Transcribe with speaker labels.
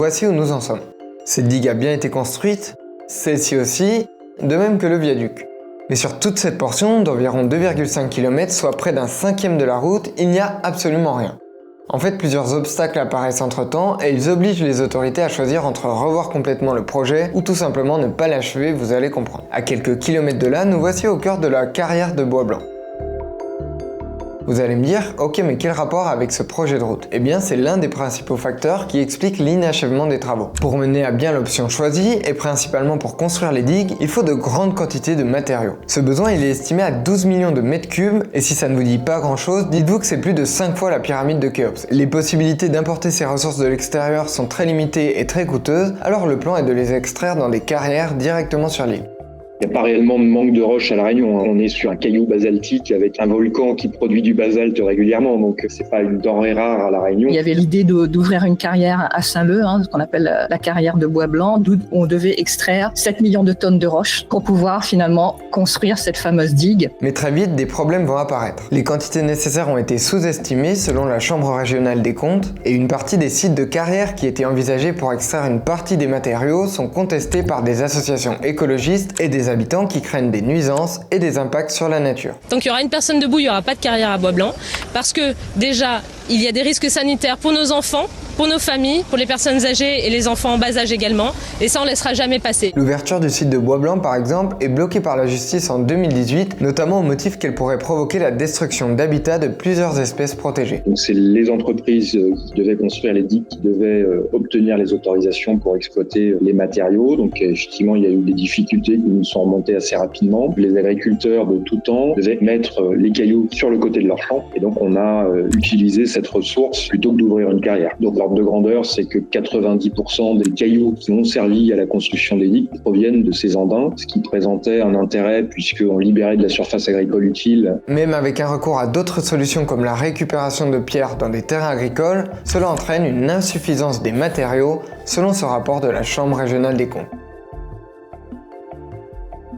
Speaker 1: Voici où nous en sommes. Cette digue a bien été construite, celle-ci aussi, de même que le viaduc. Mais sur toute cette portion d'environ 2,5 km, soit près d'un cinquième de la route, il n'y a absolument rien. En fait, plusieurs obstacles apparaissent entre-temps et ils obligent les autorités à choisir entre revoir complètement le projet ou tout simplement ne pas l'achever, vous allez comprendre. À quelques kilomètres de là, nous voici au cœur de la carrière de Bois Blanc. Vous allez me dire, ok, mais quel rapport avec ce projet de route? Eh bien, c'est l'un des principaux facteurs qui explique l'inachèvement des travaux. Pour mener à bien l'option choisie, et principalement pour construire les digues, il faut de grandes quantités de matériaux. Ce besoin, il est estimé à 12 millions de mètres cubes, et si ça ne vous dit pas grand chose, dites-vous que c'est plus de 5 fois la pyramide de Khéops. Les possibilités d'importer ces ressources de l'extérieur sont très limitées et très coûteuses, alors le plan est de les extraire dans des carrières directement sur l'île.
Speaker 2: Il n'y a pas réellement de manque de roche à La Réunion. On est sur un caillou basaltique avec un volcan qui produit du basalte régulièrement, donc c'est pas une denrée rare à La Réunion.
Speaker 3: Il y avait l'idée d'ouvrir une carrière à Saint-Leu, ce qu'on appelle la carrière de Bois Blanc, d'où on devait extraire 7 millions de tonnes de roches pour pouvoir finalement construire cette fameuse digue.
Speaker 1: Mais très vite, des problèmes vont apparaître. Les quantités nécessaires ont été sous-estimées selon la Chambre régionale des comptes, et une partie des sites de carrière qui étaient envisagés pour extraire une partie des matériaux sont contestés par des associations écologistes et des habitants qui craignent des nuisances et des impacts sur la nature.
Speaker 4: Donc il y aura une personne debout, il n'y aura pas de carrière à Bois Blanc, parce que déjà, il y a des risques sanitaires pour nos enfants, pour nos familles, pour les personnes âgées et les enfants en bas âge également, et ça on ne laissera jamais passer.
Speaker 1: L'ouverture du site de Bois Blanc par exemple est bloquée par la justice en 2018, notamment au motif qu'elle pourrait provoquer la destruction d'habitats de plusieurs espèces protégées.
Speaker 2: Donc c'est les entreprises qui devaient construire les digues, qui devaient obtenir les autorisations pour exploiter les matériaux. Donc effectivement il y a eu des difficultés qui nous sont remontées assez rapidement. Les agriculteurs de tout temps devaient mettre les cailloux sur le côté de leur champ, et donc on a utilisé cette ressource plutôt que d'ouvrir une carrière. Donc l'ordre de grandeur, c'est que 90% des cailloux qui ont servi à la construction des digues proviennent de ces andins, ce qui présentait un intérêt puisqu'on libérait de la surface agricole utile.
Speaker 1: Même avec un recours à d'autres solutions comme la récupération de pierres dans des terrains agricoles, cela entraîne une insuffisance des matériaux selon ce rapport de la Chambre régionale des comptes.